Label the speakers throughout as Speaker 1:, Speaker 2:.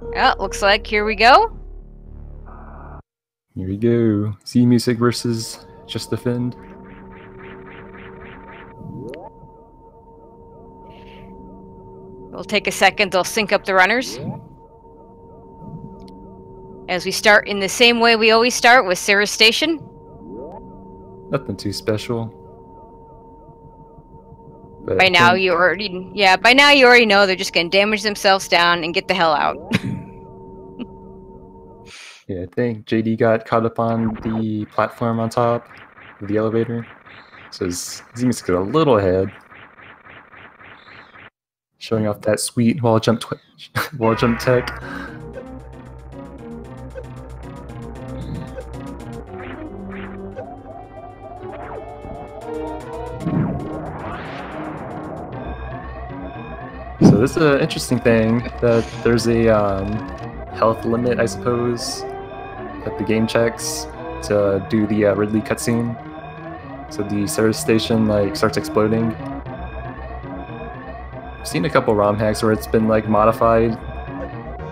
Speaker 1: Oh, looks like here we go.
Speaker 2: Here we go. Zmusic versus Just Defend.
Speaker 1: We'll take a second, they'll sync up the runners. As we start in the same way we always start, with Sarah's station.
Speaker 2: Nothing too special. But
Speaker 1: By now you already know they're just gonna damage themselves down and get the hell out.
Speaker 2: Yeah, I think JD got caught up on the platform on top of the elevator. So Zmusic is a little ahead. Showing off that sweet wall jump tech. So this is an interesting thing that there's a health limit, I suppose, that the game checks to do the Ridley cutscene. So the Sarah station like starts exploding. I've seen a couple ROM hacks where it's been like modified.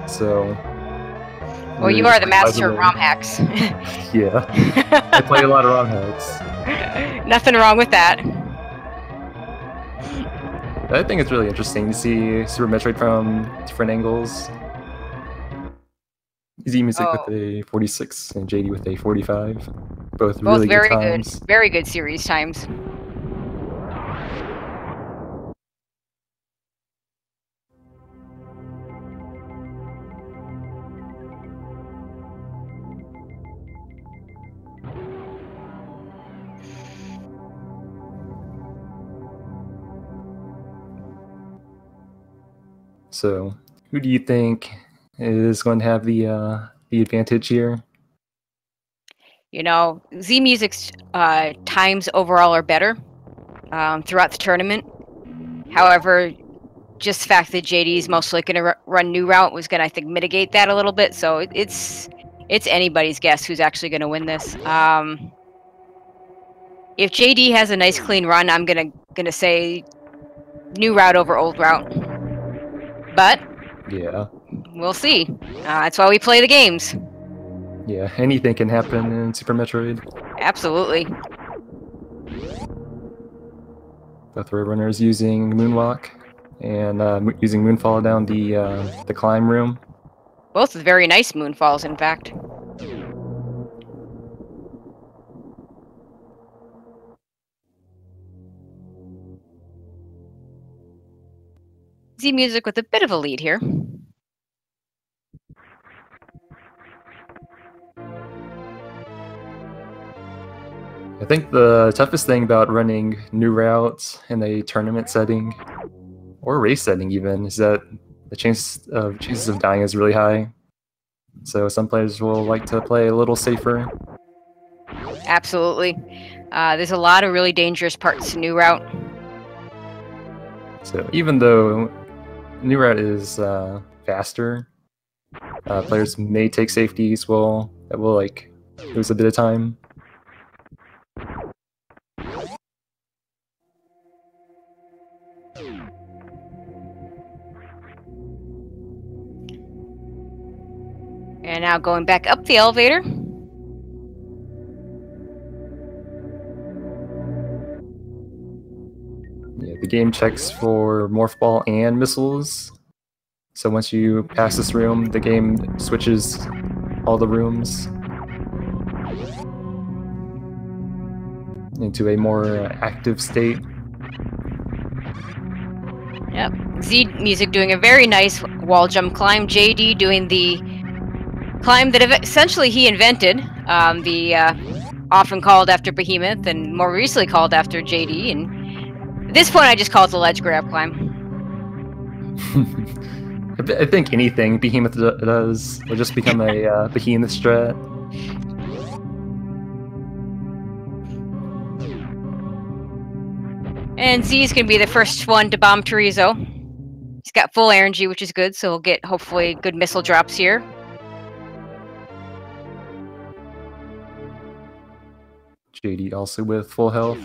Speaker 2: So.
Speaker 1: Well, you are the master of ROM hacks.
Speaker 2: Yeah, I play a lot of ROM hacks.
Speaker 1: Nothing wrong with that.
Speaker 2: I think it's really interesting to see Super Metroid from different angles. Zmusic with a 46 and JD with a 45. Both really
Speaker 1: very
Speaker 2: good times.
Speaker 1: Very good series times.
Speaker 2: So, who do you think is going to have the advantage here?
Speaker 1: You know, Zmusic's times overall are better throughout the tournament. However, just the fact that JD is mostly going to run new route was going to, I think, mitigate that a little bit. So it's anybody's guess who's actually going to win this. If JD has a nice clean run, I'm gonna say new route over old route. But
Speaker 2: yeah,
Speaker 1: we'll see. That's why we play the games.
Speaker 2: Yeah, anything can happen in Super Metroid.
Speaker 1: Absolutely.
Speaker 2: Both Roadrunners using Moonwalk and using Moonfall down the climb room.
Speaker 1: Both with very nice Moonfalls, in fact. Zmusic with a bit of a lead here.
Speaker 2: I think the toughest thing about running new routes in a tournament setting, or race setting even, is that the chances of dying is really high. So some players will like to play a little safer.
Speaker 1: Absolutely. There's a lot of really dangerous parts to new route.
Speaker 2: So even though new route is faster, players may take safeties that will like lose a bit of time.
Speaker 1: And now going back up the elevator.
Speaker 2: Yeah, the game checks for Morph Ball and missiles. So once you pass this room, the game switches all the rooms into a more active state.
Speaker 1: Yep. Zmusic doing a very nice wall jump climb. JD doing the climb that essentially he invented, often called after Behemoth and more recently called after JD. And at this point, I just call it the ledge grab climb.
Speaker 2: I think anything Behemoth does will just become a Behemoth strat.
Speaker 1: And Z is going to be the first one to bomb Chorizo. He's got full energy, which is good, so he'll get hopefully good missile drops here.
Speaker 2: JD also with full health.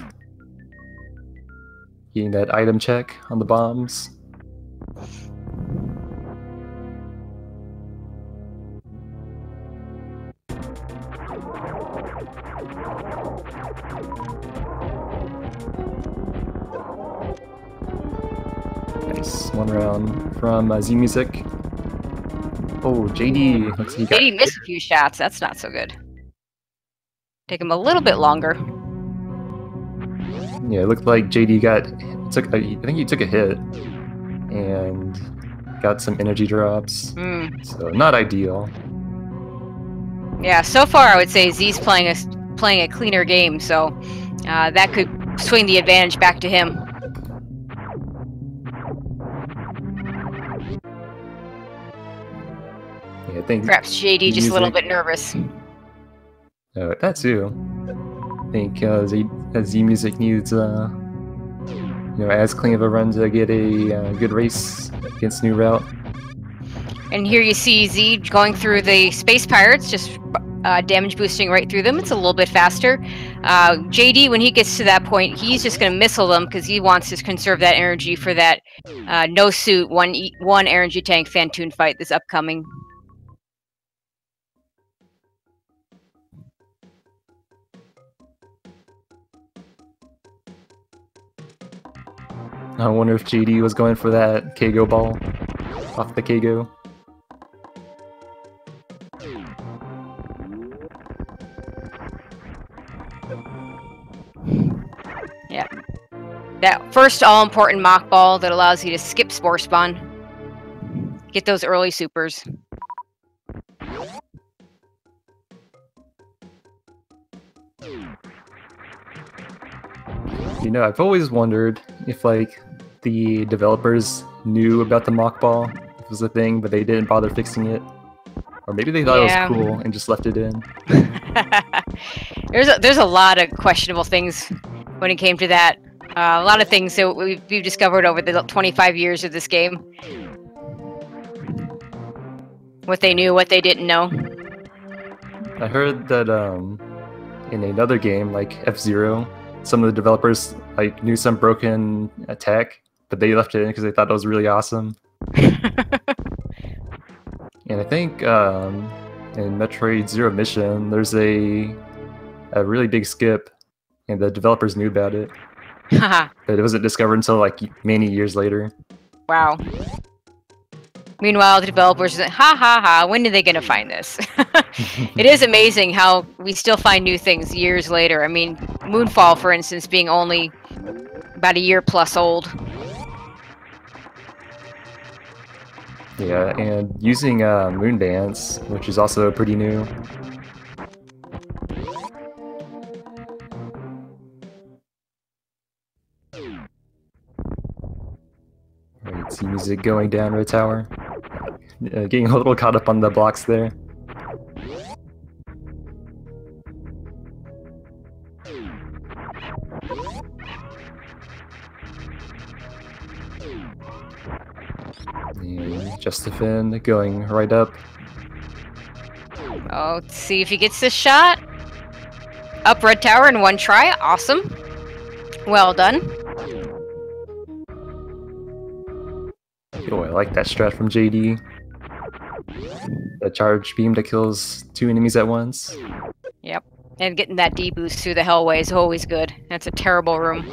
Speaker 2: Getting that item check on the bombs. one round from Zmusic. Oh, JD. Looks like he got
Speaker 1: JD missed a few shots. That's not so good. Take him a little bit longer.
Speaker 2: Yeah, it looked like JD I think he took a hit and got some energy drops. So not ideal.
Speaker 1: Yeah, so far I would say Z's playing a cleaner game, so that could swing the advantage back to him.
Speaker 2: Yeah, I think
Speaker 1: perhaps JD just a little bit nervous.
Speaker 2: That too. I think Zmusic needs as clean of a run to get a good race against New Route.
Speaker 1: And here you see Z going through the Space Pirates, just damage boosting right through them. It's a little bit faster. JD, when he gets to that point, he's just going to missile them because he wants to conserve that energy for that no suit one energy tank Fantoon fight that's upcoming.
Speaker 2: I wonder if JD was going for that Kago ball off the Kago.
Speaker 1: Yeah. That first all-important mock ball that allows you to skip Spore Spawn. Get those early supers.
Speaker 2: I've always wondered if the developers knew about the mock ball, if it was a thing, but they didn't bother fixing it. Or maybe they thought it was cool and just left it in.
Speaker 1: There's a lot of questionable things when it came to that. A lot of things that we've discovered over the 25 years of this game. What they knew, what they didn't know.
Speaker 2: I heard that in another game, like F-Zero, some of the developers knew some broken attack, but they left it in because they thought it was really awesome. And I think in Metroid Zero Mission, there's a really big skip, and the developers knew about it. But it wasn't discovered until many years later.
Speaker 1: Wow. Meanwhile, the developers are like, ha ha ha, when are they going to find this? It is amazing how we still find new things years later. I mean, Moonfall, for instance, being only about a year plus old.
Speaker 2: Yeah, and using Moon Dance, which is also pretty new. Alright, Zmusic going down Red Tower. Getting a little caught up on the blocks there. And Justifin going right up.
Speaker 1: Oh, let's see if he gets this shot. Up Red Tower in one try. Awesome. Well done.
Speaker 2: Oh, I like that strat from JD. The charge beam that kills 2 enemies at once.
Speaker 1: Yep. And getting that D boost through the Hellway is always good. That's a terrible room.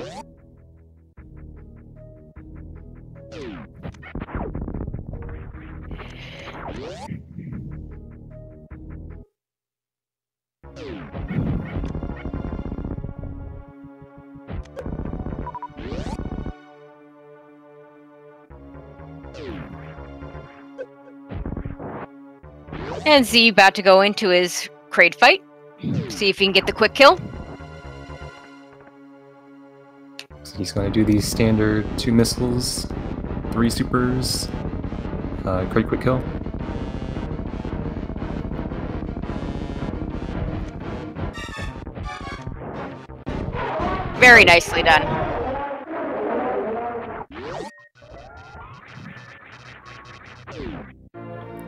Speaker 1: And Z about to go into his crate fight. See if he can get the quick kill.
Speaker 2: So he's going to do these standard 2 missiles, 3 supers, crate quick kill.
Speaker 1: Very nicely done.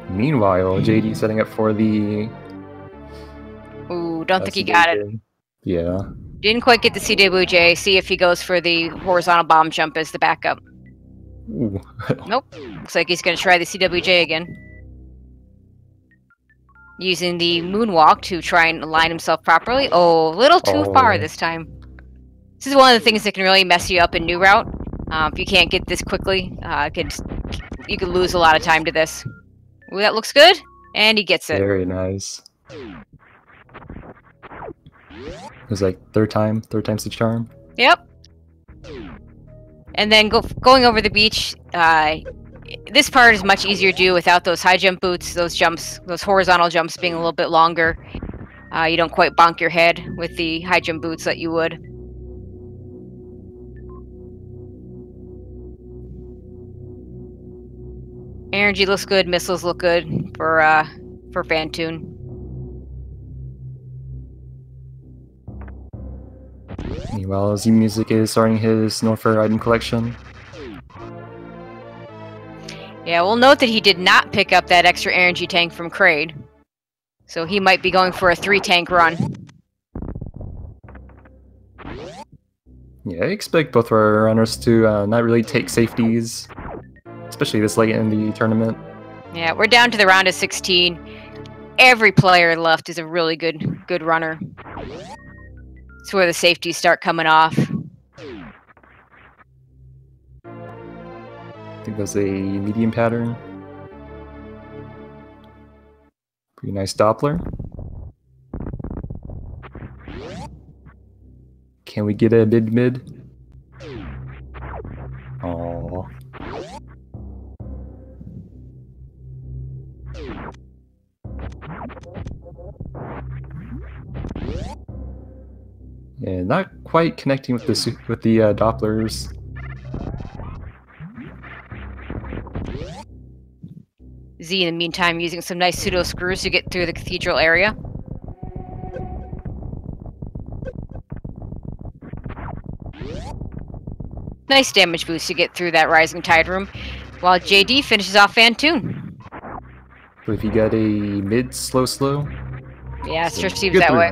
Speaker 2: Meanwhile, JD setting up for the...
Speaker 1: Ooh, don't think he got it.
Speaker 2: Yeah.
Speaker 1: Didn't quite get the CWJ. See if he goes for the horizontal bomb jump as the backup.
Speaker 2: Ooh.
Speaker 1: Nope. Looks like he's going to try the CWJ again. Using the moonwalk to try and align himself properly. Oh, a little too far this time. This is one of the things that can really mess you up in New Route. If you can't get this quickly, you could lose a lot of time to this. Ooh, that looks good, and he gets it.
Speaker 2: Very nice. It was like third time's the charm.
Speaker 1: Yep. And then going over the beach, this part is much easier to do without those high jump boots, those horizontal jumps being a little bit longer. You don't quite bonk your head with the high jump boots that you would. Energy looks good, missiles look good for Fantoon.
Speaker 2: Meanwhile, Zmusic is starting his Norfair item collection.
Speaker 1: Yeah, we'll note that he did not pick up that extra energy tank from Kraid. So he might be going for a 3-tank run.
Speaker 2: Yeah, I expect both of our runners to not really take safeties, especially this late in the tournament.
Speaker 1: Yeah, we're down to the round of 16. Every player left is a really good runner. It's where the safeties start coming off.
Speaker 2: I think that's a medium pattern. Pretty nice Doppler. Can we get a mid-mid? Oh. Yeah, not quite connecting with the Dopplers.
Speaker 1: Z, in the meantime, using some nice pseudo screws to get through the cathedral area. Nice damage boost to get through that Rising Tide room, while JD finishes off Fantoon.
Speaker 2: So if you got a mid slow,
Speaker 1: yeah, it sure seems that way.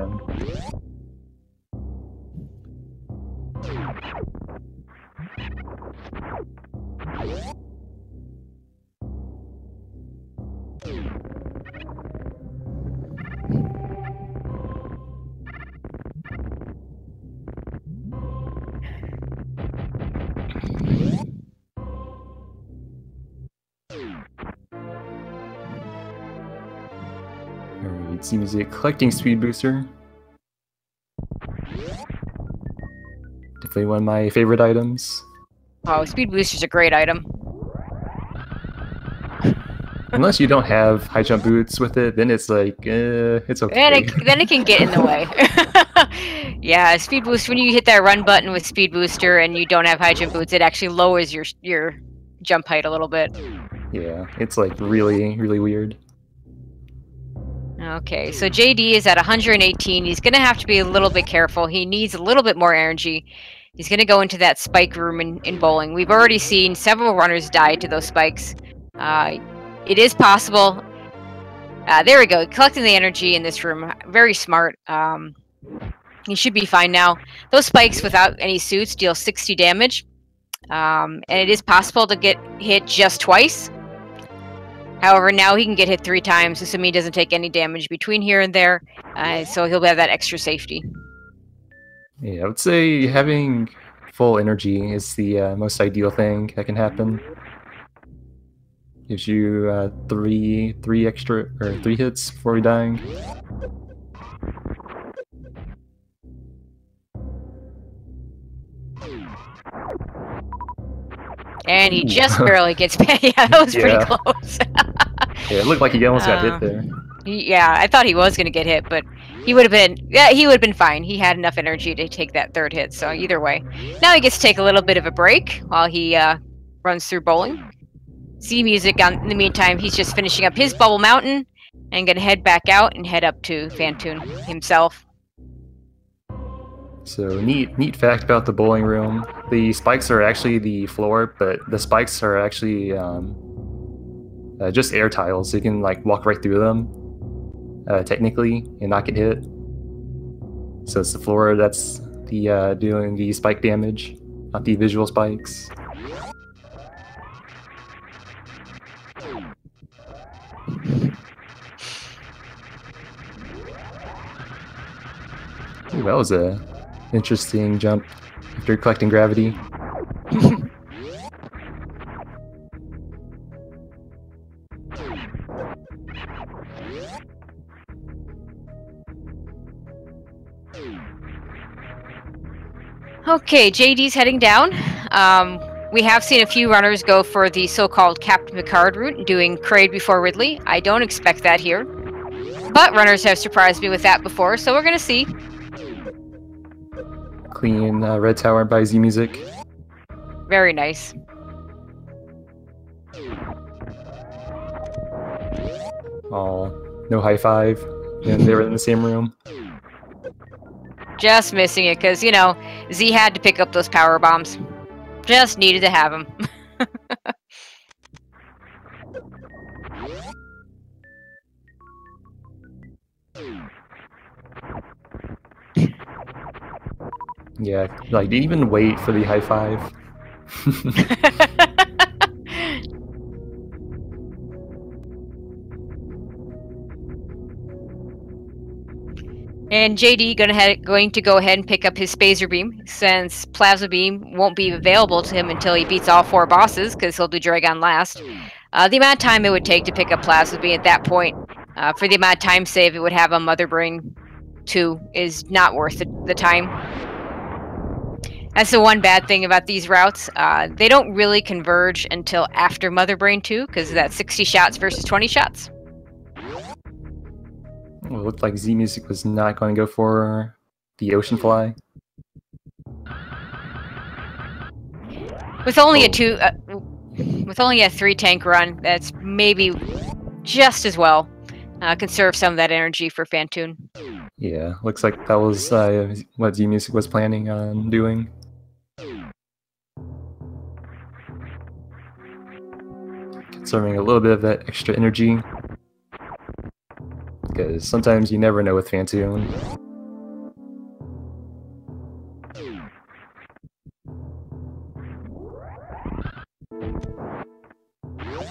Speaker 2: Alright, Zmusic collecting speed booster. Definitely one of my favorite items.
Speaker 1: Oh, speed booster's a great item.
Speaker 2: Unless you don't have high jump boots with it, then it's like, it's okay.
Speaker 1: Then it can get in the way. Yeah, speed boost, when you hit that run button with speed booster and you don't have high jump boots, it actually lowers your jump height a little bit.
Speaker 2: Yeah, it's like really weird.
Speaker 1: Okay, so JD is at 118. He's going to have to be a little bit careful. He needs a little bit more energy. He's going to go into that spike room in bowling. We've already seen several runners die to those spikes. It is possible. There we go. Collecting the energy in this room. Very smart. He should be fine now. Those spikes without any suits deal 60 damage. And it is possible to get hit just twice. However, now he can get hit 3 times, assuming he doesn't take any damage between here and there. So he'll have that extra safety.
Speaker 2: Yeah, I would say having full energy is the most ideal thing that can happen. Gives you three hits before dying.
Speaker 1: And he just barely gets past. Yeah, that was pretty close.
Speaker 2: Yeah, it looked like he almost got hit there.
Speaker 1: Yeah, I thought he was going to get hit, but he would have been. Yeah, he would have been fine. He had enough energy to take that 3rd hit. So either way, now he gets to take a little bit of a break while he runs through bowling. Zmusic, in the meantime, he's just finishing up his bubble mountain and going to head back out and head up to Fantoon himself.
Speaker 2: So neat fact about the bowling room: the spikes are actually the floor, but the spikes are actually just air tiles. So you can like walk right through them, technically, and not get hit. So it's the floor that's the doing the spike damage, not the visual spikes. Ooh, that was a interesting jump after collecting gravity.
Speaker 1: Okay, JD's heading down. We have seen a few runners go for the so-called Captain Picard route, doing Kraid before Ridley. I don't expect that here. But runners have surprised me with that before, so we're going to see.
Speaker 2: Clean red tower by Zmusic.
Speaker 1: Very nice.
Speaker 2: Oh, no high five. And they were in the same room.
Speaker 1: Just missing it because, you know, Z had to pick up those power bombs. Just needed to have them.
Speaker 2: Yeah, like, didn't even wait for the high five.
Speaker 1: And JD going to go ahead and pick up his Spazer Beam, since Plasma Beam won't be available to him until he beats all 4 bosses, because he'll do Dragon last. The amount of time it would take to pick up Plasma Beam at that point, for the amount of time save it would have on Mother Brain 2, is not worth the time. That's the one bad thing about these routes. They don't really converge until after Mother Brain 2, because of that 60 shots versus 20 shots.
Speaker 2: Well, it looked like Zmusic was not going to go for the Ocean Fly.
Speaker 1: With only with only a 3 tank run, that's maybe just as well. Conserve some of that energy for Phantoon.
Speaker 2: Yeah, looks like that was what Zmusic was planning on doing. Conserving a little bit of that extra energy. Because sometimes you never know with Phantoon.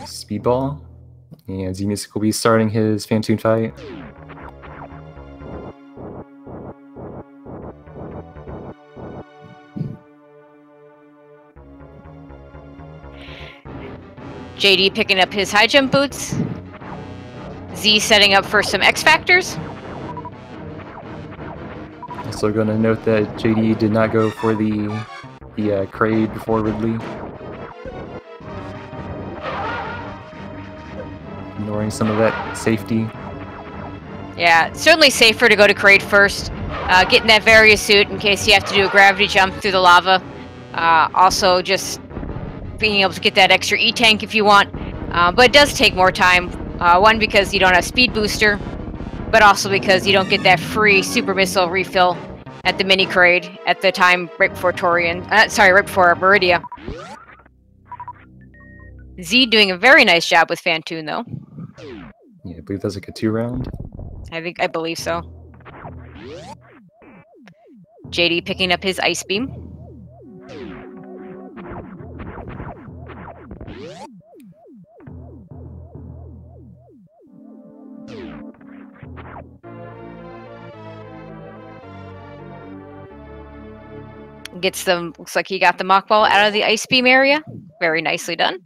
Speaker 2: Speedball. And Zmusic will be starting his Phantoon fight.
Speaker 1: JD picking up his high jump boots. Z setting up for some X Factors.
Speaker 2: Also going to note that JD did not go for the Kraid before Ridley. Ignoring some of that safety.
Speaker 1: Yeah, it's certainly safer to go to Kraid first. Get in that Various suit in case you have to do a gravity jump through the lava. Also, just being able to get that extra E-tank if you want. But it does take more time. One, because you don't have speed booster, but also because you don't get that free super missile refill at the mini Kraid at the time right before right before Meridia. Z doing a very nice job with Phantoon, though.
Speaker 2: Yeah, I believe that's like a 2-round.
Speaker 1: I believe so. JD picking up his Ice Beam. Gets them, looks like he got the Mach Ball out of the Ice Beam area. Very nicely done.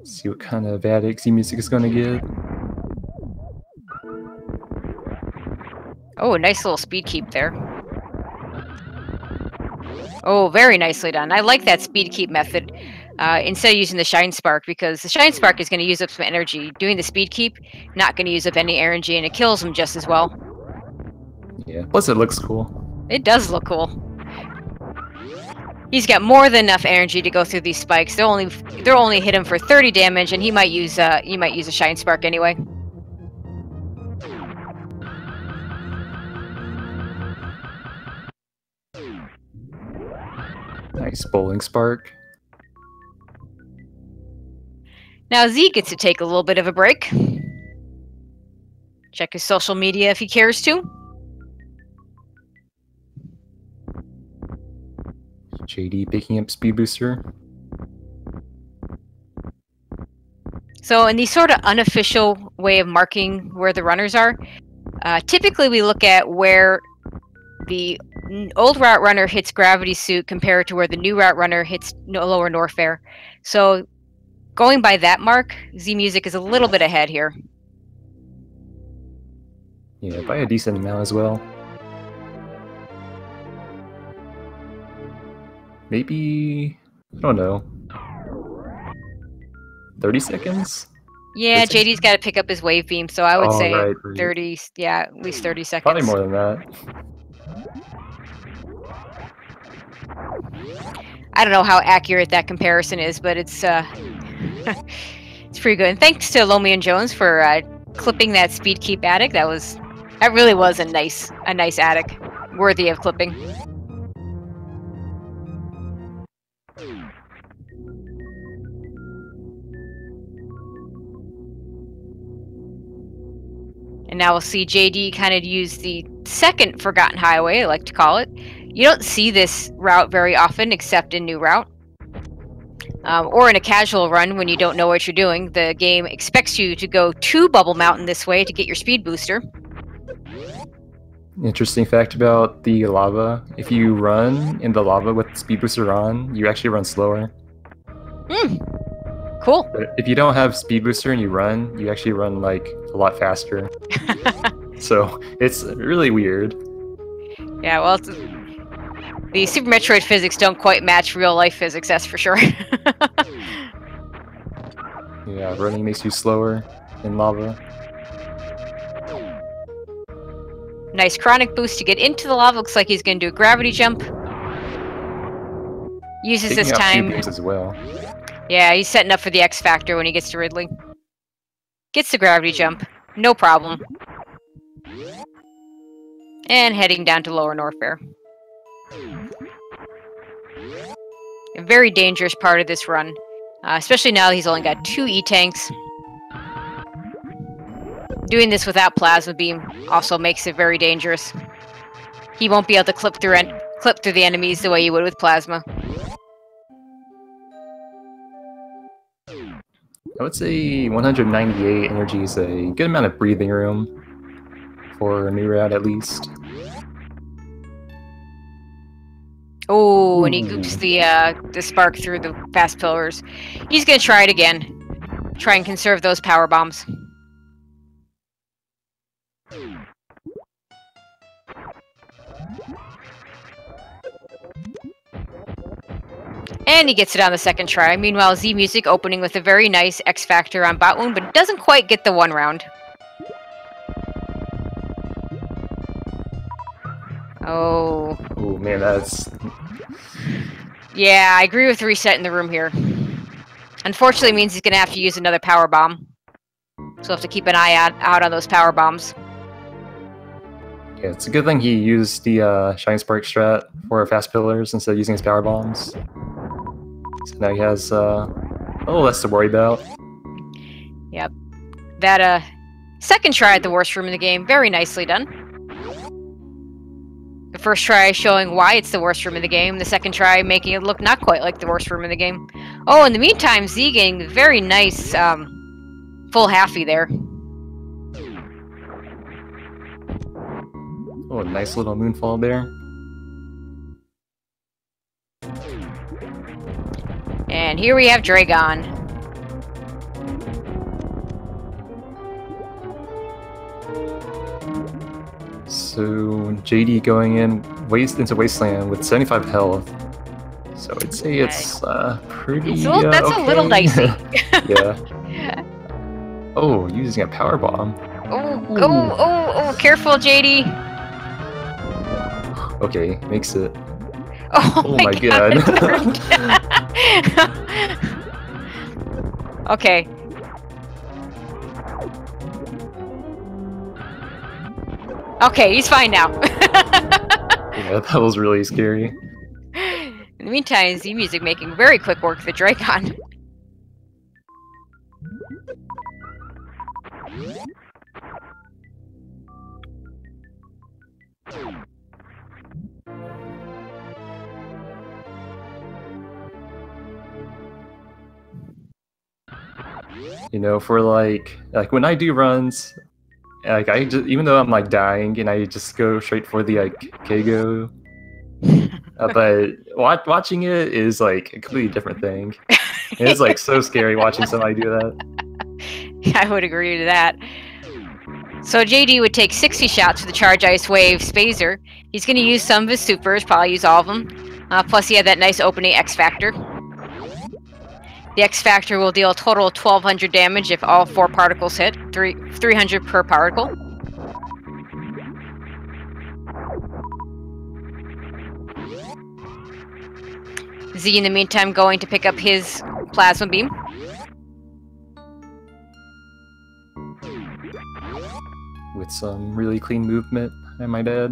Speaker 2: See what kind of addict Zmusic is going to get.
Speaker 1: Oh, a nice little speed keep there. Oh, very nicely done. I like that speed keep method instead of using the Shine Spark, because the Shine Spark is going to use up some energy. Doing the speed keep, not going to use up any energy, and it kills him just as well.
Speaker 2: Yeah, plus it looks cool.
Speaker 1: It does look cool. He's got more than enough energy to go through these spikes. They'll only hit him for 30 damage, and he might use a Shine Spark anyway.
Speaker 2: Nice bowling spark.
Speaker 1: Now Z gets to take a little bit of a break. Check his social media if he cares to.
Speaker 2: JD picking up speed booster.
Speaker 1: So in the sort of unofficial way of marking where the runners are. Typically, we look at where the old route runner hits gravity suit compared to where the new route runner hits lower Norfair. So going by that mark, Zmusic is a little bit ahead here.
Speaker 2: Yeah, by a decent amount as well. Maybe, I don't know, 30 seconds?
Speaker 1: Yeah, JD's got to pick up his wave beam, so I would say
Speaker 2: right.
Speaker 1: 30, yeah, at least 30 seconds.
Speaker 2: Probably more than that.
Speaker 1: I don't know how accurate that comparison is, but it's it's pretty good. And thanks to Lomi and Jones for clipping that speed keep attic. That really was a nice attic, worthy of clipping. And now we'll see JD kind of use the second Forgotten Highway, I like to call it. You don't see this route very often, except in New Route. Or in a casual run when you don't know what you're doing. The game expects you to go to Bubble Mountain this way to get your speed booster.
Speaker 2: Interesting fact about the lava. If you run in the lava with the speed booster on, you actually run slower.
Speaker 1: Cool.
Speaker 2: But if you don't have speed booster and you run, you actually run like a lot faster. So it's really weird.
Speaker 1: Yeah, well, the Super Metroid physics don't quite match real life physics, that's for sure.
Speaker 2: Yeah, running makes you slower in lava.
Speaker 1: Nice chronic boost to get into the lava. Looks like he's going to do a gravity jump. Uses
Speaker 2: Taking
Speaker 1: this
Speaker 2: out
Speaker 1: time.
Speaker 2: beams as well.
Speaker 1: Yeah, he's setting up for the X Factor when he gets to Ridley. Gets the gravity jump. No problem. And heading down to Lower Norfair. A very dangerous part of this run. Especially now that he's only got 2 E-tanks. Doing this without Plasma Beam also makes it very dangerous. He won't be able to clip through the enemies the way you would with Plasma.
Speaker 2: I would say 198 energy is a good amount of breathing room for a new route at least.
Speaker 1: Oh, and he goops the spark through the fast pillars. He's gonna try it again. Try and conserve those power bombs. And he gets it on the second try. Meanwhile, Zmusic opening with a very nice X Factor on bot wound, but doesn't quite get the 1 round. Oh.
Speaker 2: Oh man, that's...
Speaker 1: Yeah, I agree with resetting the room here. Unfortunately, it means he's going to have to use another power bomb. So we'll have to keep an eye out on those power bombs.
Speaker 2: Yeah, it's a good thing he used the Shine Spark strat for fast pillars instead of using his power bombs. So now he has a little less to worry about.
Speaker 1: Yep. That second try at the worst room in the game, very nicely done. The first try showing why it's the worst room in the game, the second try making it look not quite like the worst room in the game. Oh, in the meantime, Z getting very nice full halfie there.
Speaker 2: Oh, a nice little moonfall there.
Speaker 1: And here we have Dragon.
Speaker 2: So JD going in into Wasteland with 75 health. So I'd say it's pretty.
Speaker 1: That's
Speaker 2: okay.
Speaker 1: a little dicey.
Speaker 2: Yeah. Oh, using a power bomb.
Speaker 1: Oh! Careful, JD.
Speaker 2: Okay, makes it.
Speaker 1: Oh my god. Okay. Okay, he's fine now.
Speaker 2: Yeah, that was really scary.
Speaker 1: In the meantime, Zmusic making very quick work of the Dracon.
Speaker 2: You know, for like when I do runs, like I just, even though I'm like dying and I just go straight for the like Keigo. But watching it is like a completely different thing. It's like so scary watching somebody do that.
Speaker 1: I would agree to that. So JD would take 60 shots with the Charge Ice Wave Spazer. He's going to use some of his supers, probably use all of them. Plus he had that nice opening X Factor. The X Factor will deal a total of 1200 damage if all 4 particles hit, 300 per particle. Z in the meantime going to pick up his Plasma Beam.
Speaker 2: With some really clean movement, I might add.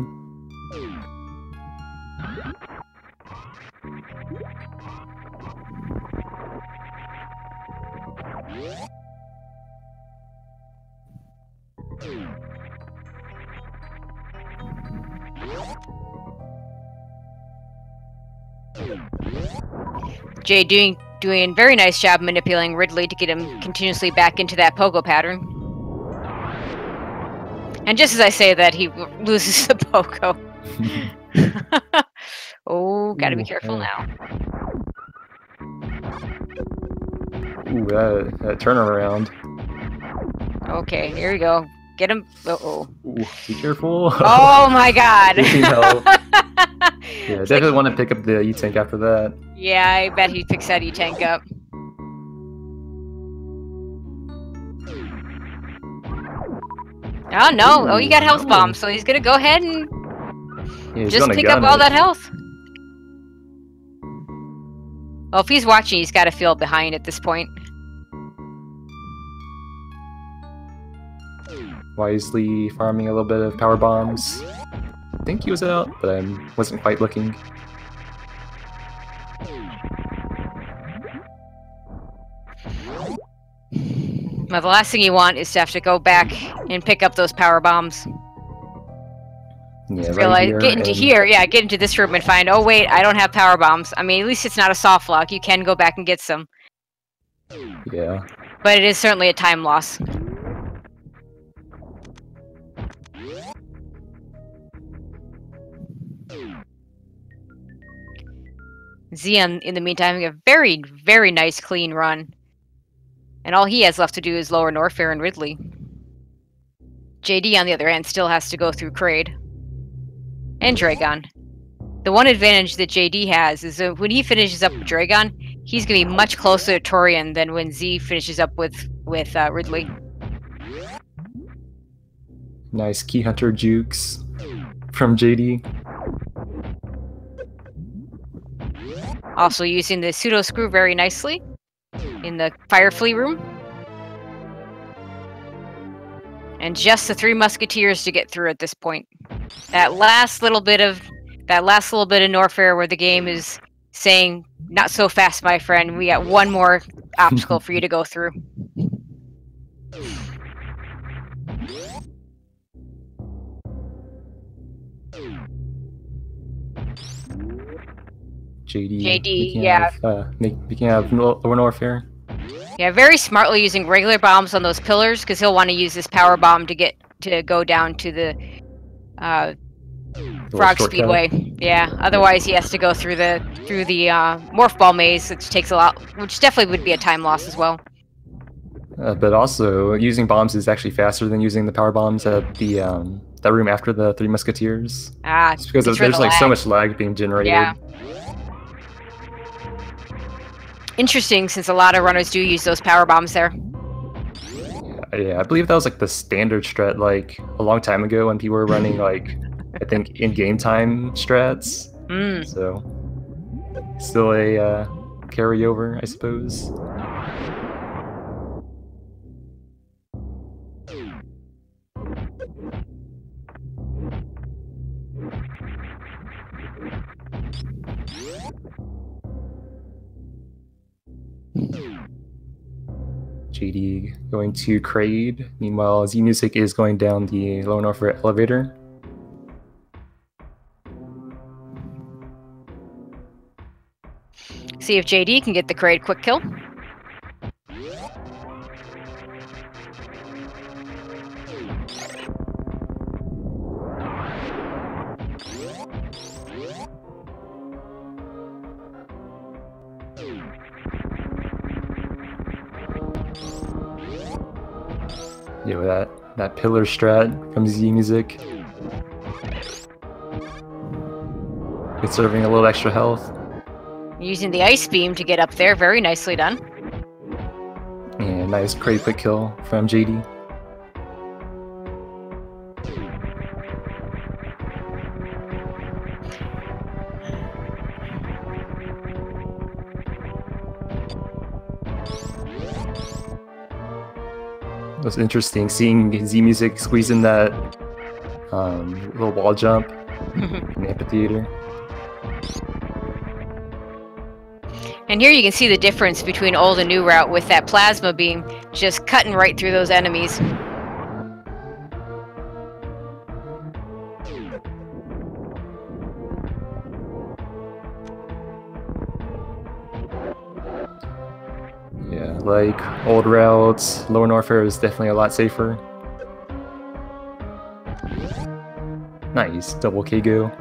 Speaker 1: Jay doing a very nice job manipulating Ridley to get him continuously back into that pogo pattern. And just as I say that, he loses the pogo. Oh, gotta be careful now.
Speaker 2: Ooh, that turnaround.
Speaker 1: Okay, here we go. Get him. Uh-oh.
Speaker 2: Ooh, be careful.
Speaker 1: Oh my god.
Speaker 2: Yeah, definitely want to pick up the E-Tank after that.
Speaker 1: Yeah, I bet he picks that E-Tank up. Oh no! Oh, he got health bombs, so he's gonna go ahead and just pick up all that health. Well, if he's watching, he's got to feel behind at this point.
Speaker 2: Wisely farming a little bit of power bombs. I think he was out, but I wasn't quite looking.
Speaker 1: Well, the last thing you want is to have to go back and pick up those power bombs.
Speaker 2: Yeah,
Speaker 1: right here, get into here, yeah, get into this room and find, oh wait, I don't have power bombs. I mean, at least it's not a soft lock. You can go back and get some.
Speaker 2: Yeah.
Speaker 1: But it is certainly a time loss. Zion, in the meantime, having a very, very nice clean run. And all he has left to do is lower Norfair and Ridley. JD, on the other hand, still has to go through Kraid. And Dragon. The one advantage that JD has is that when he finishes up with Dragon, he's going to be much closer to Torian than when Z finishes up with Ridley.
Speaker 2: Nice Key Hunter jukes from JD.
Speaker 1: Also using the pseudo screw very nicely in the Fire Flea room. And just the 3 Musketeers to get through at this point. That last little bit of Norfair where the game is saying, not so fast, my friend. We got one more obstacle for you to go through. JD, yeah.
Speaker 2: Making out of Norfair.
Speaker 1: Yeah, very smartly using regular bombs on those pillars, because he'll want to use this power bomb to go down to the Frog Speedway. Yeah, otherwise he has to go through the Morph Ball maze, which takes a lot, which definitely would be a time loss as well.
Speaker 2: But also, using bombs is actually faster than using the power bombs at the that room after the 3 Musketeers. It's because there's like so much lag being generated.
Speaker 1: Yeah. Interesting, since a lot of runners do use those power bombs there.
Speaker 2: Yeah, I believe that was like the standard strat like a long time ago when people were running like I think in game time strats. So still a carryover, I suppose. JD going to Kraid. Meanwhile, Zmusic is going down the Lower Norfair elevator.
Speaker 1: See if JD can get the Kraid quick kill.
Speaker 2: Yeah, with that pillar strat from Zmusic. Conserving a little extra health.
Speaker 1: Using the ice beam to get up there, very nicely done.
Speaker 2: And nice pretty quick kill from JD. It was interesting seeing Zmusic squeeze in that little wall jump in the amphitheater.
Speaker 1: And here you can see the difference between old and new route with that plasma beam just cutting right through those enemies.
Speaker 2: Yeah, like old routes, Lower Norfair is definitely a lot safer. Nice, double KO.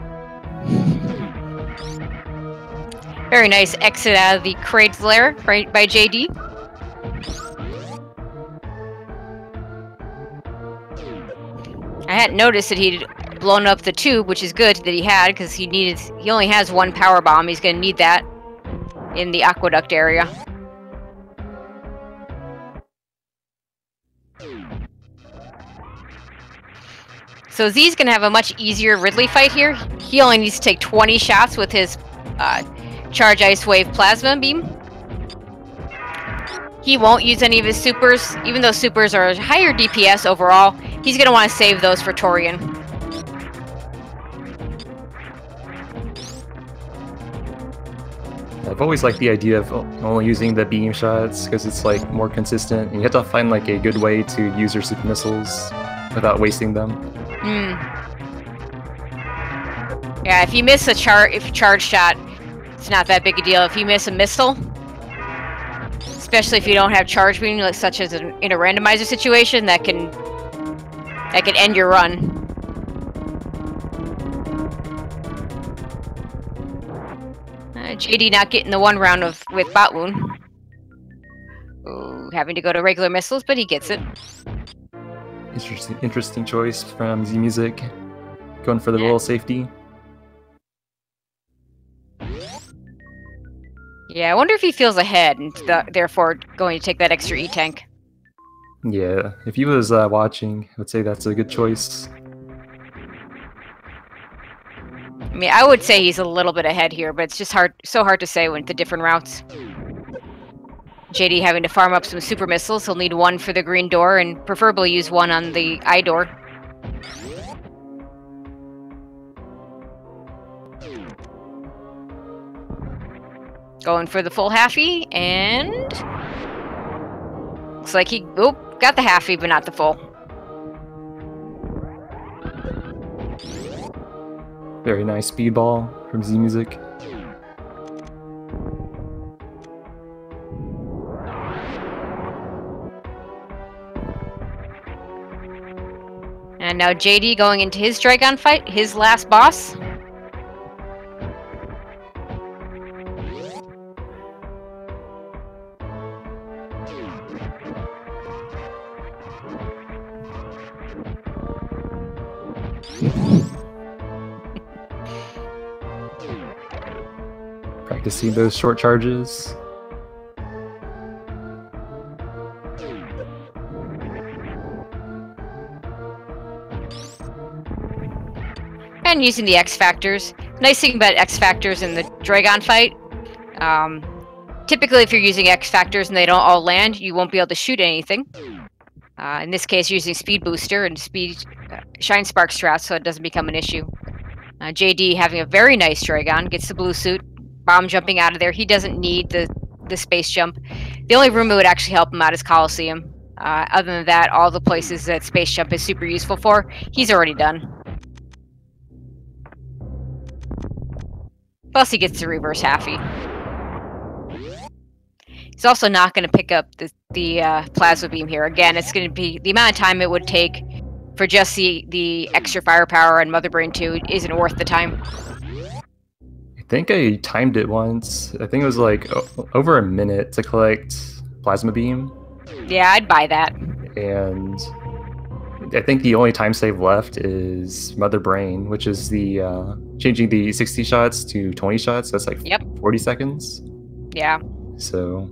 Speaker 1: Very nice exit out of the crate flare right by JD. I hadn't noticed that he'd blown up the tube, which is good that he had, because he only has one power bomb. He's going to need that in the aqueduct area. So Z's going to have a much easier Ridley fight here. He only needs to take 20 shots with his Charge Ice Wave Plasma Beam. He won't use any of his supers, even though supers are higher DPS overall. He's going to want to save those for Torian.
Speaker 2: I've always liked the idea of only using the beam shots because it's like more consistent, and you have to find like a good way to use your super missiles without wasting them.
Speaker 1: Yeah, if you miss a charge shot, it's not that big a deal. If you miss a missile, especially if you don't have charge beam, like such as in a randomizer situation, that can end your run. JD not getting the one round with bot wound. Ooh, having to go to regular missiles, but he gets it.
Speaker 2: Interesting choice from Zmusic, going for the little safety.
Speaker 1: Yeah, I wonder if he feels ahead and therefore going to take that extra E-tank.
Speaker 2: Yeah, if he was watching, I would say that's a good choice.
Speaker 1: I mean, I would say he's a little bit ahead here, but it's just so hard to say with the different routes. JD having to farm up some super missiles. He'll need one for the green door and preferably use one on the eye door. Going for the full halfie, and looks like he got the halfie, but not the full.
Speaker 2: Very nice speedball from Zmusic.
Speaker 1: And now JD going into his Dragon fight, his last boss.
Speaker 2: Practicing those short charges.
Speaker 1: And using the X Factors. Nice thing about X Factors in the Dragon fight, typically if you're using X Factors and they don't all land, you won't be able to shoot anything. In this case, using Speed Booster and Shine Spark Strat, so it doesn't become an issue. JD having a very nice Dragon, gets the blue suit, bomb jumping out of there. He doesn't need the space jump. The only room that would actually help him out is Coliseum. Other than that, all the places that space jump is super useful for, he's already done. Plus he gets the reverse halfie. He's also not going to pick up the plasma beam here. Again, it's going to be the amount of time it would take for just the extra firepower on Mother Brain 2 isn't worth the time.
Speaker 2: I think I timed it once. I think it was like over a minute to collect Plasma Beam.
Speaker 1: Yeah, I'd buy that.
Speaker 2: And I think the only time save left is Mother Brain, which is the changing the 60 shots to 20 shots. That's like 40 seconds.
Speaker 1: Yeah.
Speaker 2: So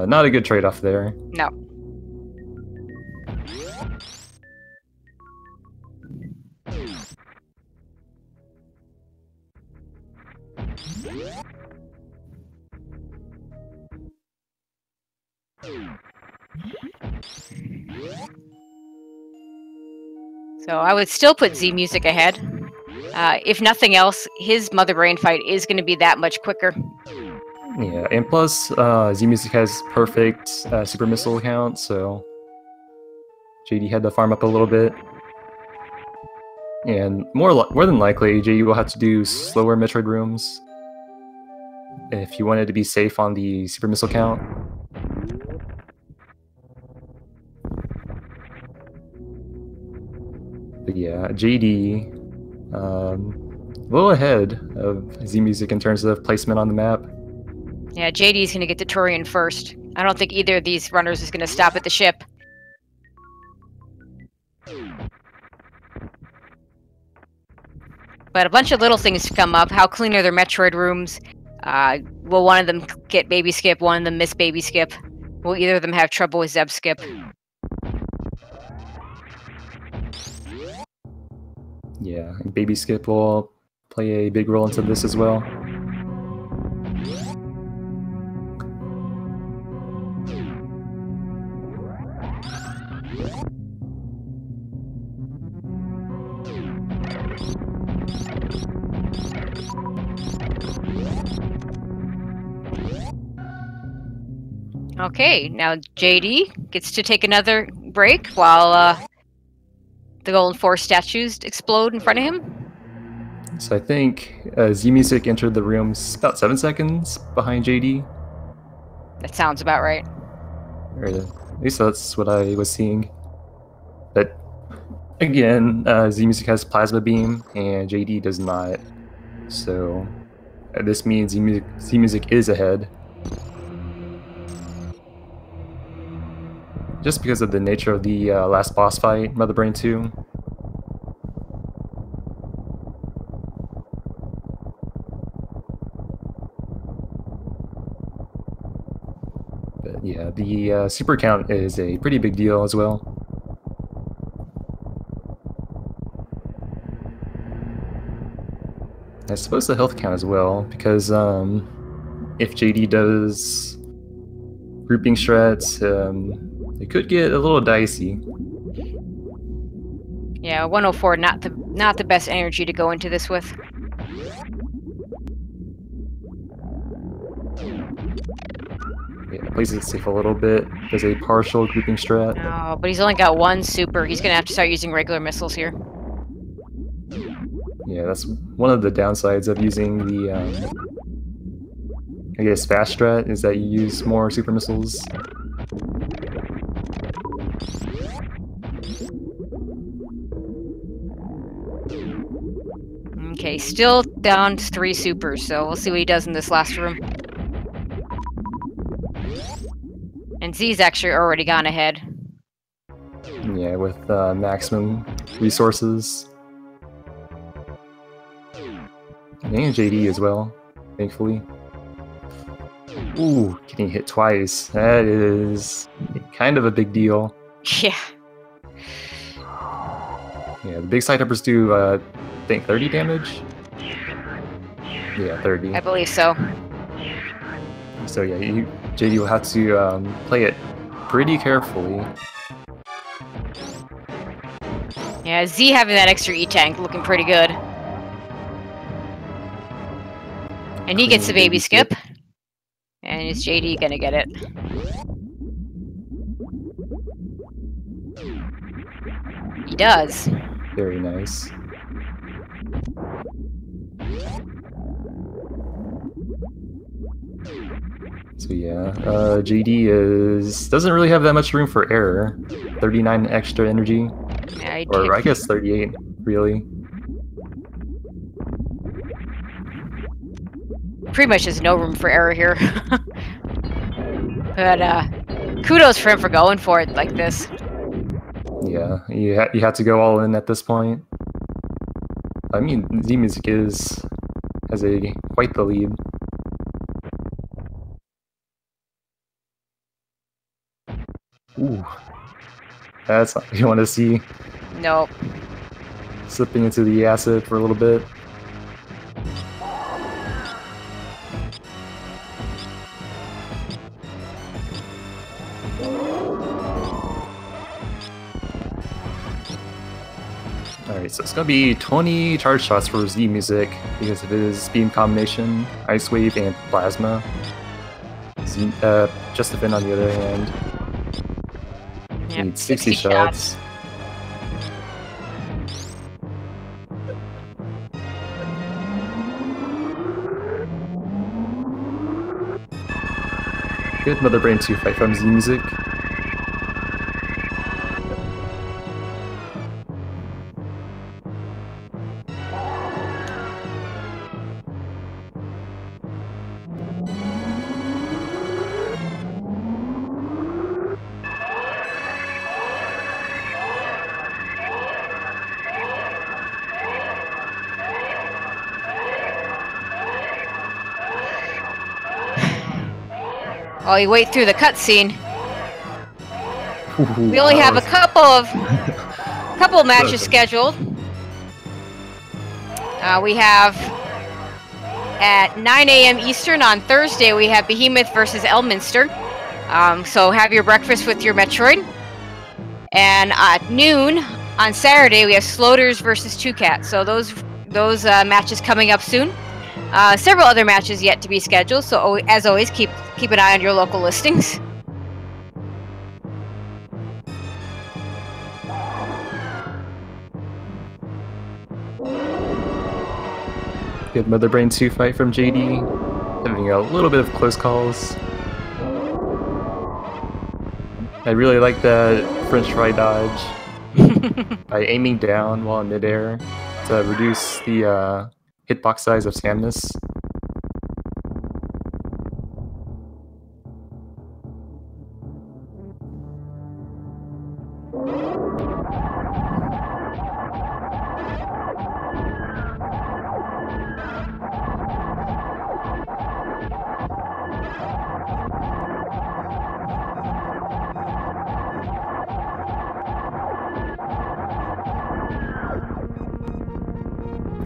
Speaker 2: not a good trade-off there.
Speaker 1: No. So I would still put Zmusic ahead. If nothing else, his Mother Brain fight is going to be that much quicker.
Speaker 2: Yeah, and plus Zmusic has perfect super missile count, so JD had to farm up a little bit. And more than likely, JD will have to do slower Metroid rooms if you wanted to be safe on the super missile count. But yeah, JD, a little ahead of Zmusic in terms of placement on the map.
Speaker 1: Yeah, JD's going to get to Turian first. I don't think either of these runners is going to stop at the ship. But a bunch of little things to come up. How clean are their Metroid rooms? Will one of them get Baby Skip, one of them miss Baby Skip? Will either of them have trouble with Zeb Skip?
Speaker 2: Yeah, Baby Skip will play a big role into this as well.
Speaker 1: Okay, now JD gets to take another break while the Golden Force statues explode in front of him.
Speaker 2: So I think Zmusic entered the rooms about 7 seconds behind JD.
Speaker 1: That sounds about right.
Speaker 2: Or at least that's what I was seeing. But again, Zmusic has Plasma Beam and JD does not. So this means Zmusic is ahead. Just because of the nature of the last boss fight, Mother Brain 2. But yeah, the super count is a pretty big deal as well. I suppose the health count as well, because if JD does grouping strats, it could get a little dicey.
Speaker 1: Yeah, 104, not the best energy to go into this with.
Speaker 2: Yeah, plays it safe a little bit. Does a partial grouping strat.
Speaker 1: Oh, but he's only got one super. He's gonna have to start using regular missiles here.
Speaker 2: Yeah, that's one of the downsides of using the, I guess, fast strat, is that you use more super missiles.
Speaker 1: Okay, still down to 3 supers, so we'll see what he does in this last room. And Z's actually already gone ahead.
Speaker 2: Yeah, with maximum resources. And JD as well, thankfully. Ooh, getting hit twice. That is kind of a big deal.
Speaker 1: Yeah.
Speaker 2: Yeah, the big side uppers do, I think, 30 damage? Yeah, 30.
Speaker 1: I believe so.
Speaker 2: So yeah, JD will have to play it pretty carefully.
Speaker 1: Yeah, Z having that extra E-tank looking pretty good. And he gets the baby skip. And is JD gonna get it? He does.
Speaker 2: Very nice. So yeah, JD doesn't really have that much room for error. 39 extra energy,
Speaker 1: Yeah,
Speaker 2: or I guess 38 really.
Speaker 1: pretty much there's no room for error here. But kudos for him for going for it like this.
Speaker 2: Yeah, you had to go all in at this point. I mean, Zmusic has quite the lead. Ooh, that's not what you want to see.
Speaker 1: Nope.
Speaker 2: Slipping into the acid for a little bit. Alright, so it's gonna be 20 charge shots for Zmusic because of his beam combination, Ice Wave, and Plasma. Justifin, on the other hand,
Speaker 1: Yep,
Speaker 2: needs 60 shots. Good Mother Brain 2 fight from Zmusic.
Speaker 1: While you wait through the cutscene,
Speaker 2: Ooh,
Speaker 1: we only have a couple of matches scheduled. We have at 9 a.m. Eastern on Thursday, we have Behemoth versus Elminster. So have your breakfast with your Metroid. And at noon on Saturday, we have Sloaters versus Two Cats. So those matches coming up soon. Several other matches yet to be scheduled. So as always, keep an eye on your local listings.
Speaker 2: Good Mother Brain 2 fight from JD, having a little bit of close calls. I really like that French fry dodge by aiming down while in midair to reduce the hitbox size of Samus.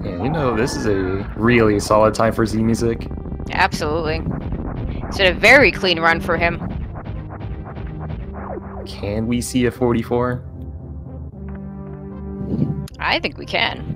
Speaker 2: Yeah, you know, this is a really solid time for Zmusic.
Speaker 1: Absolutely. It's a very clean run for him.
Speaker 2: Can we see a 44?
Speaker 1: I think we can.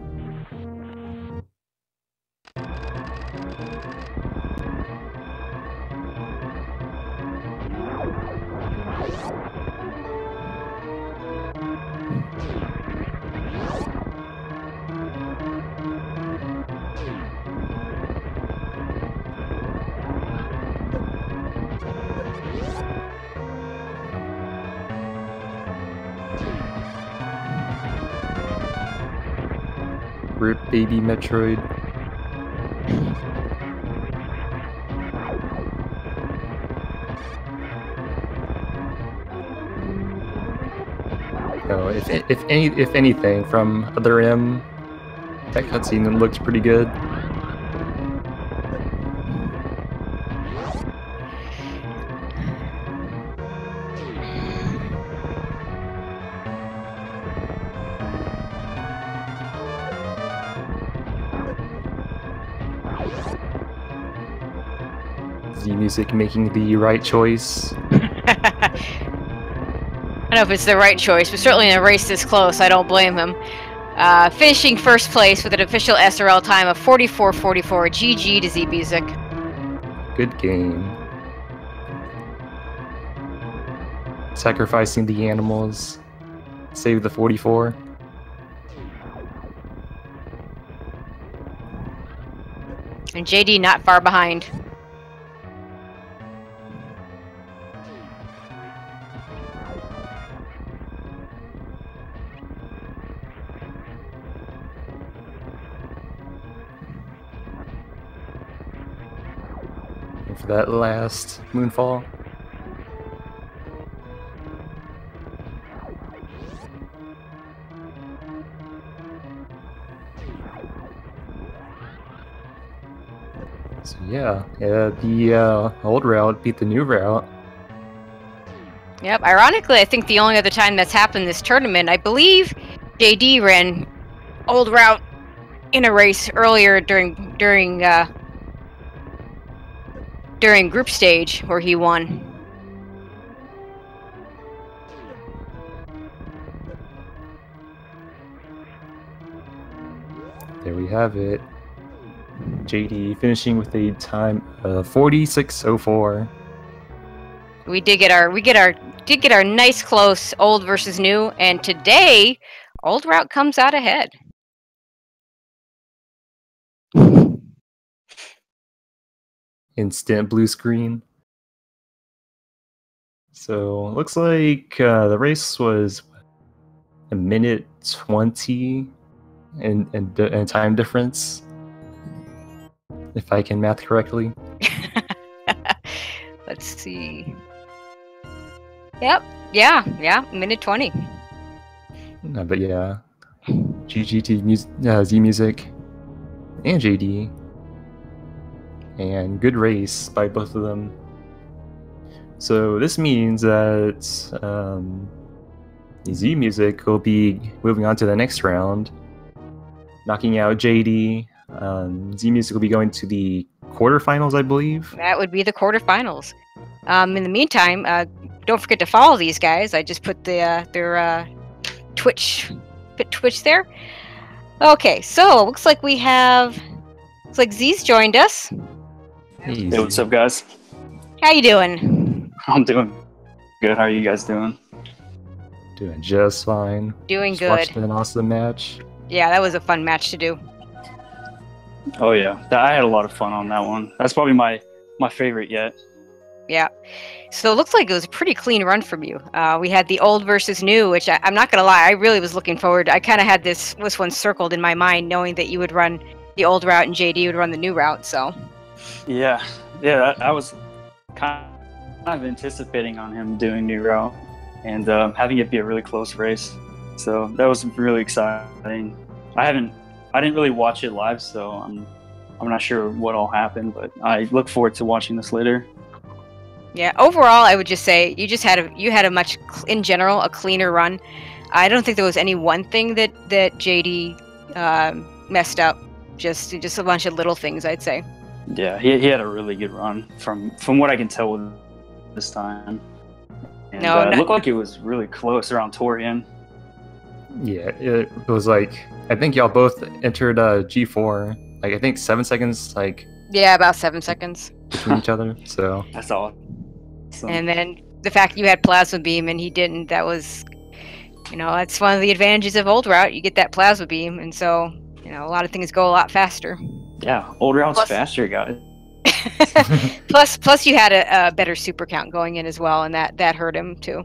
Speaker 2: Rip baby Metroid. No, if anything, from Other M, that cutscene looked pretty good. Zmusic making the right choice.
Speaker 1: I don't know if it's the right choice, but certainly in a race this close, I don't blame him. Finishing first place with an official SRL time of 44:44. GG to Zmusic.
Speaker 2: Good game. Sacrificing the animals. Save the 44.
Speaker 1: And JD not far behind.
Speaker 2: for that last moonfall. So yeah, the old route beat the new route.
Speaker 1: Yep. Ironically, I think the only other time that's happened this tournament, I believe, JD ran old route in a race earlier during group stage where he won.
Speaker 2: There we have it. JD finishing with a time of 46:04.
Speaker 1: We did get our nice close old versus new, and today old route comes out ahead.
Speaker 2: Instant blue screen. So looks like the race was a minute 20 and time difference, if I can math correctly.
Speaker 1: Let's see. Yep. Yeah. Minute 20.
Speaker 2: But yeah, GGT Zmusic and JD, and good race by both of them. So this means that Zmusic will be moving on to the next round, knocking out JD. Zmusic will be going to the quarterfinals, I believe.
Speaker 1: That would be the quarterfinals. In the meantime, don't forget to follow these guys. I just put their Twitch there. Okay, so looks like Z's joined us.
Speaker 2: Hey,
Speaker 3: what's up, guys?
Speaker 1: How you doing?
Speaker 3: I'm doing good. How are you guys doing?
Speaker 2: Doing just fine.
Speaker 1: Doing
Speaker 2: Just
Speaker 1: good.
Speaker 2: watched an awesome match.
Speaker 1: Yeah, that was a fun match to do.
Speaker 3: Oh yeah, I had a lot of fun on that one. That's probably my favorite yet.
Speaker 1: Yeah. So it looks like it was a pretty clean run from you. We had the old versus new, which I'm not going to lie, I really was looking forward. I kind of had this one circled in my mind, knowing that you would run the old route and JD would run the new route. So.
Speaker 3: Yeah. I was kind of anticipating on him doing new route and having it be a really close race. So that was really exciting. I didn't really watch it live, so I'm not sure what all happened, but I look forward to watching this later.
Speaker 1: Yeah, overall, I would just say you had a much, in general, a cleaner run. I don't think there was any one thing that JD messed up. Just a bunch of little things, I'd say.
Speaker 3: Yeah, he had a really good run from what I can tell with this time. And it looked like it was really close around Torian.
Speaker 2: Yeah, it was like, I think y'all both entered G4. Like, I think 7 seconds, like...
Speaker 1: Yeah, about 7 seconds.
Speaker 2: Between each other, so...
Speaker 3: That's all.
Speaker 1: And then the fact you had Plasma Beam and he didn't, that was... that's one of the advantages of Old Route. You get that Plasma Beam, and so, a lot of things go a lot faster.
Speaker 3: Yeah, Old Route's faster, guys.
Speaker 1: plus you had a better super count going in as well, and that hurt him, too.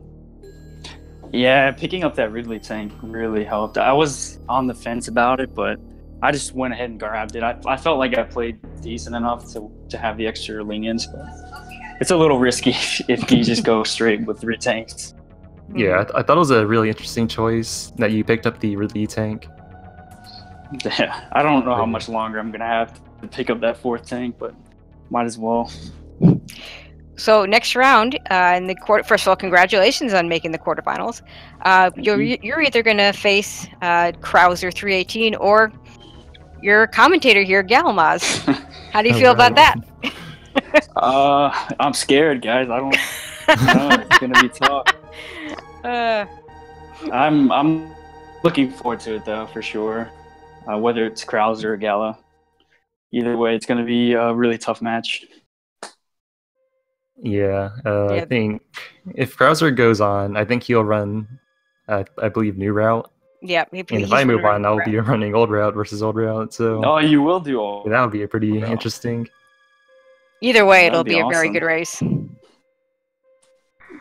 Speaker 3: Yeah, picking up that Ridley tank really helped. I was on the fence about it, but I just went ahead and grabbed it. I felt like I played decent enough to have the extra lenience, but it's a little risky if you just go straight with 3 tanks.
Speaker 2: Yeah, I thought it was a really interesting choice that you picked up the Ridley tank.
Speaker 3: Yeah, I don't know how much longer I'm going to have to pick up that 4th tank, but might as well.
Speaker 1: So next round, in the first of all, congratulations on making the quarterfinals. You're either going to face Krauser 318 or your commentator here, Galmaz. How do you feel about that?
Speaker 3: I'm scared, guys. I don't know. It's gonna be tough. I'm looking forward to it though, for sure. Whether it's Krauser or Gala, either way, it's gonna be a really tough match.
Speaker 2: Yeah, I think if Krauser goes on, I think he'll run, I believe, new route.
Speaker 1: Yeah,
Speaker 2: and if I move on, I'll be running old route versus old route. So
Speaker 3: you will do all.
Speaker 2: That would be a pretty interesting.
Speaker 1: Either way, it'll be a very good race.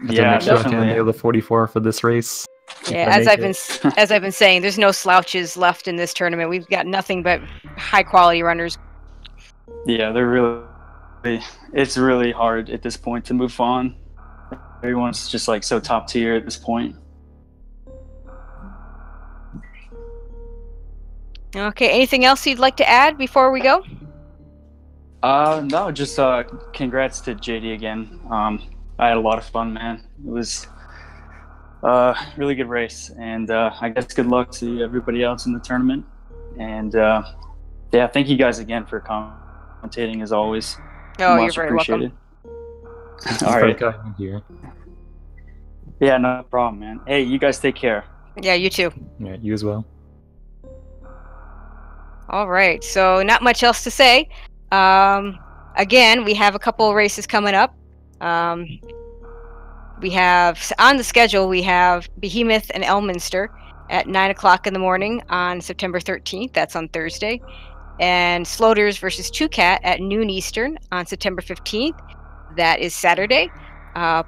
Speaker 3: Yeah, definitely.
Speaker 2: I nail the 44 for this race.
Speaker 1: Yeah, as I've been saying, there's no slouches left in this tournament. We've got nothing but high quality runners.
Speaker 3: Yeah, there really it's really hard at this point to move on. Everyone's just like so top tier at this point.
Speaker 1: Okay, anything else you'd like to add before we go?
Speaker 3: No, just congrats to JD again. I had a lot of fun, man. It was really good race, and I guess good luck to everybody else in the tournament. And yeah, thank you guys again for commentating as always.
Speaker 1: Oh,
Speaker 3: Much
Speaker 1: you're very
Speaker 3: appreciated.
Speaker 2: Thanks
Speaker 3: All
Speaker 2: for
Speaker 3: right.
Speaker 2: coming here.
Speaker 3: Yeah, no problem, man. Hey, you guys take care.
Speaker 1: Yeah, you too.
Speaker 2: Yeah, you as well.
Speaker 1: All right, so not much else to say. Again, we have a couple of races coming up. We have on the schedule, we have Behemoth and Elminster at 9 o'clock in the morning on September 13th. That's on Thursday. And Sloters versus Two Cat at noon Eastern on September 15th. That is Saturday.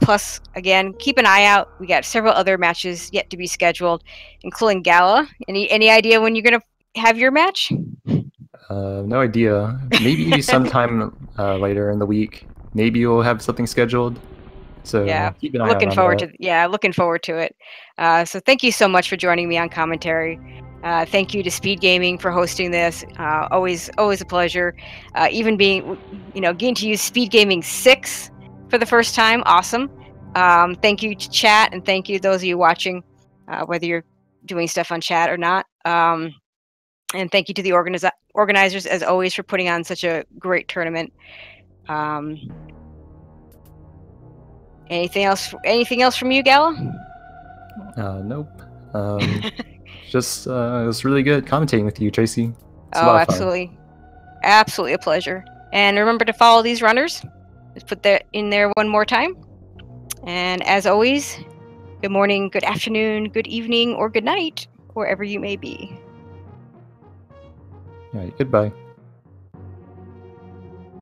Speaker 1: Plus, again, keep an eye out. We got several other matches yet to be scheduled, including Gala. Any idea when you're going to have your match?
Speaker 2: No idea. Maybe sometime later in the week. Maybe we'll have something scheduled. So
Speaker 1: Yeah,
Speaker 2: keep an eye
Speaker 1: looking
Speaker 2: out on
Speaker 1: forward
Speaker 2: that.
Speaker 1: looking forward to it. So thank you so much for joining me on commentary. Thank you to Speed Gaming for hosting this. Always a pleasure. Even getting to use Speed Gaming 6 for the first time. Awesome. Thank you to chat, and thank you to those of you watching, whether you're doing stuff on chat or not. And thank you to the organizers, as always, for putting on such a great tournament. Anything else from you, Gala?
Speaker 2: Nope. Just it was really good commentating with you, Tracy. It's a
Speaker 1: Oh,
Speaker 2: lot of fun.
Speaker 1: absolutely a pleasure. And remember to follow these runners. Let's put that in there one more time. And as always, good morning, good afternoon, good evening, or good night, wherever you may be.
Speaker 2: All right, goodbye.